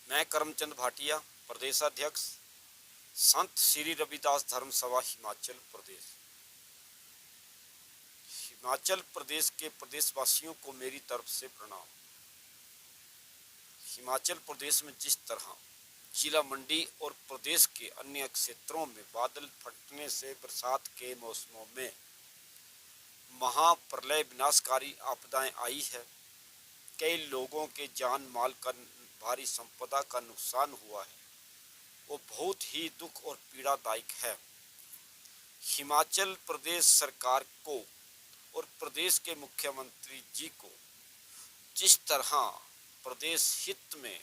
मैं करमचंद भाटिया, प्रदेशाध्यक्ष, संत श्री रविदास धर्म सभा हिमाचल प्रदेश। हिमाचल प्रदेश के प्रदेशवासियों को मेरी तरफ से प्रणाम। हिमाचल प्रदेश में जिस तरह जिला मंडी और प्रदेश के अन्य क्षेत्रों में बादल फटने से बरसात के मौसमों में महाप्रलय विनाशकारी आपदाएं आई है, कई लोगों के जान माल का भारी संपदा का नुकसान हुआ है, वो बहुत ही दुख और पीड़ादायक है। हिमाचल प्रदेश सरकार को और प्रदेश के मुख्यमंत्री जी को जिस तरह प्रदेश हित में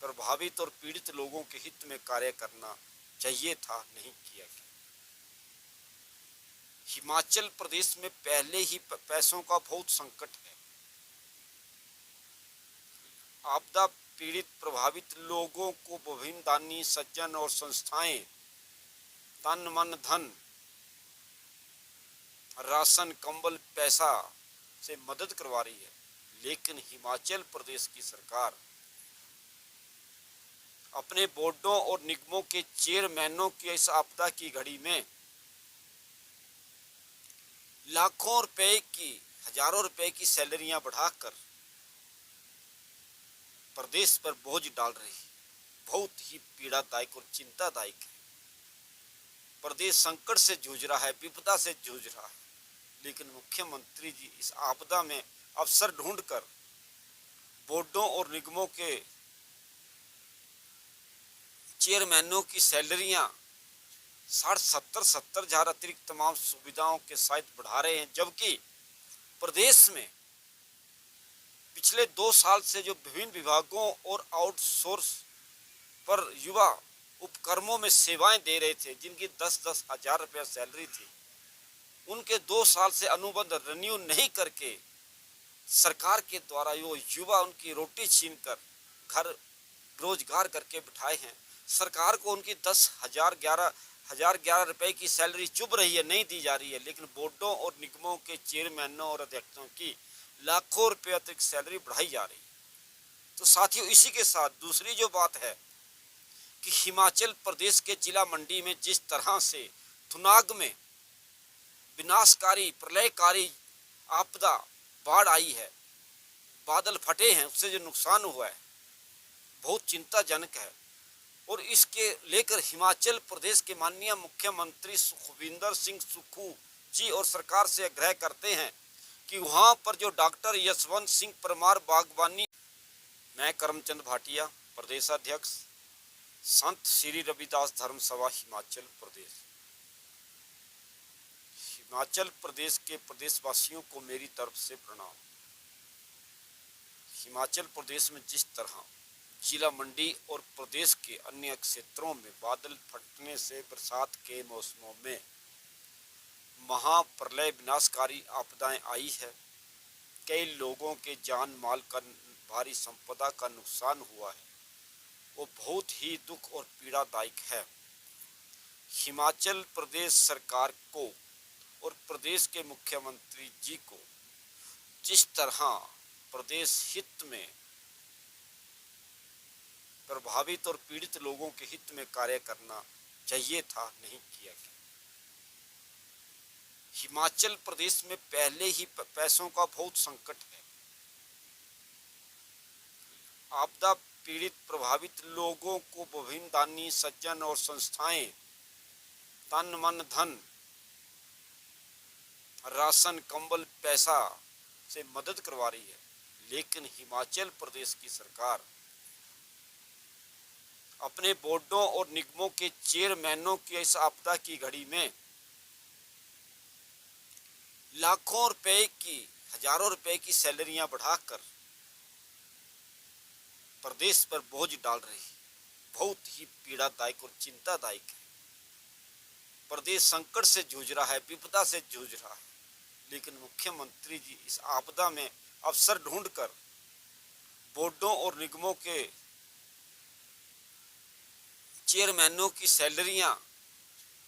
प्रभावित और पीड़ित लोगों के हित में कार्य करना चाहिए था, नहीं किया गया। हिमाचल प्रदेश में पहले ही पैसों का बहुत संकट है। आपदा पीड़ित प्रभावित लोगों को विभिन्न दानी सज्जन और संस्थाएं तन मन धन राशन कंबल पैसा से मदद करवा रही है, लेकिन हिमाचल प्रदेश की सरकार अपने बोर्डों और निगमों के चेयरमैनों की इस आपदा की घड़ी में लाखों रुपए की हजारों रुपए की सैलरियां बढ़ाकर प्रदेश पर बोझ डाल रही है, बहुत ही पीड़ादायक और चिंतादायक है। प्रदेश संकट से जूझ रहा है, विपदा से जूझ रहा है, लेकिन मुख्यमंत्री जी इस आपदा में अवसर ढूंढकर बोर्डों और निगमों के चेयरमैनों की सैलरियां 60-70 हजार अतिरिक्त तमाम सुविधाओं के साथ बढ़ा रहे हैं, जबकि प्रदेश में पिछले 2 साल से जो विभिन्न विभागों और आउटसोर्स पर युवा उपक्रमों में सेवाएं दे रहे थे, जिनकी 10-10 हजार रुपया सैलरी थी, उनके 2 साल से अनुबंध रिन्यू नहीं करके सरकार के द्वारा यो युवा उनकी रोटी छीनकर घर रोजगार करके बिठाए हैं। सरकार को उनकी 10,000-11,000 रुपए की सैलरी चुभ रही है, नहीं दी जा रही है, लेकिन बोर्डों और निगमों के चेयरमैनों और अध्यक्षों की लाखों रुपए अतिरिक्त सैलरी बढ़ाई जा रही है। तो साथियों, इसी के साथ दूसरी जो बात है कि हिमाचल प्रदेश के जिला मंडी में जिस तरह से थुनाग में विनाशकारी प्रलयकारी आपदा बाढ़ आई है, बादल फटे हैं, उससे जो नुकसान हुआ है बहुत चिंताजनक है। और इसके लेकर हिमाचल प्रदेश के माननीय मुख्यमंत्री सुखविंदर सिंह सुक्खू जी और सरकार से आग्रह करते हैं कि वहां पर जो डॉक्टर यशवंत सिंह परमार बागवानी। मैं करमचंद भाटिया, प्रदेशाध्यक्ष, संत श्री रविदास धर्म सभा हिमाचल प्रदेश। हिमाचल प्रदेश के प्रदेशवासियों को मेरी तरफ से प्रणाम। हिमाचल प्रदेश में जिस तरह जिला मंडी और प्रदेश के अन्य क्षेत्रों में बादल फटने से बरसात के मौसमों में महाप्रलय विनाशकारी आपदाएं आई है, कई लोगों के जान माल का भारी संपदा का नुकसान हुआ है, वो बहुत ही दुख और पीड़ादायक है। हिमाचल प्रदेश सरकार को और प्रदेश के मुख्यमंत्री जी को जिस तरह प्रदेश हित में प्रभावित और पीड़ित लोगों के हित में कार्य करना चाहिए था, नहीं किया गया। हिमाचल प्रदेश में पहले ही पैसों का बहुत संकट है। आपदा पीड़ित प्रभावित लोगों को विभिन्न दानी सज्जन और संस्थाएं तन मन धन राशन कंबल पैसा से मदद करवा रही है, लेकिन हिमाचल प्रदेश की सरकार अपने बोर्डों और निगमों के चेयरमैनों की इस आपदा की घड़ी में लाखों रुपए की हजारों रुपए की सैलरियां बढ़ाकर प्रदेश पर बोझ डाल रही है, बहुत ही पीड़ादायक और चिंतादायक है। प्रदेश संकट से जूझ रहा है, विपदा से जूझ रहा है, लेकिन मुख्यमंत्री जी इस आपदा में अवसर ढूंढकर बोर्डों और निगमों के चेयरमैनों की सैलरियां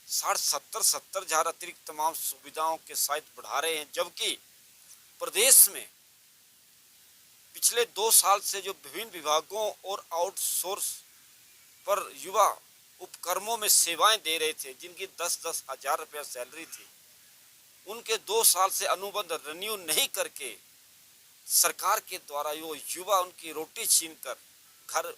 60-70 हजार अतिरिक्त तमाम सुविधाओं के साथ बढ़ा रहे हैं, जबकि प्रदेश में पिछले 2 साल से जो विभिन्न विभागों और आउटसोर्स पर युवा उपक्रमों में सेवाएं दे रहे थे, जिनकी 10-10 हजार रुपया सैलरी थी, उनके 2 साल से अनुबंध रिन्यू नहीं करके सरकार के द्वारा वो युवा उनकी रोटी छीन कर घर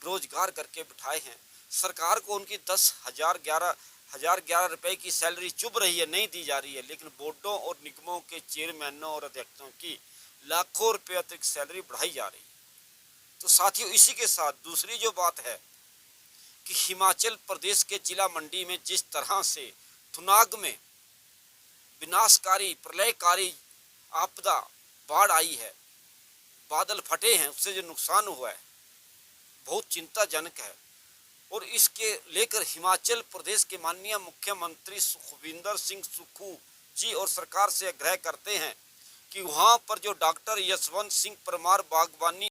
रोजगार करके बिठाए हैं। सरकार को उनकी 10,000 11 रुपए की सैलरी चुभ रही है, नहीं दी जा रही है, लेकिन बोर्डों और निगमों के चेयरमैनों और अध्यक्षों की लाखों रुपए अतिरिक्त सैलरी बढ़ाई जा रही है। तो साथियों, इसी के साथ दूसरी जो बात है कि हिमाचल प्रदेश के जिला मंडी में जिस तरह से थुनाग में विनाशकारी प्रलयकारी आपदा बाढ़ आई है, बादल फटे हैं, उससे जो नुकसान हुआ है बहुत चिंताजनक है। और इसके लेकर हिमाचल प्रदेश के माननीय मुख्यमंत्री सुखविंदर सिंह सुक्खू जी और सरकार से आग्रह करते हैं कि वहां पर जो डॉक्टर यशवंत सिंह परमार बागवानी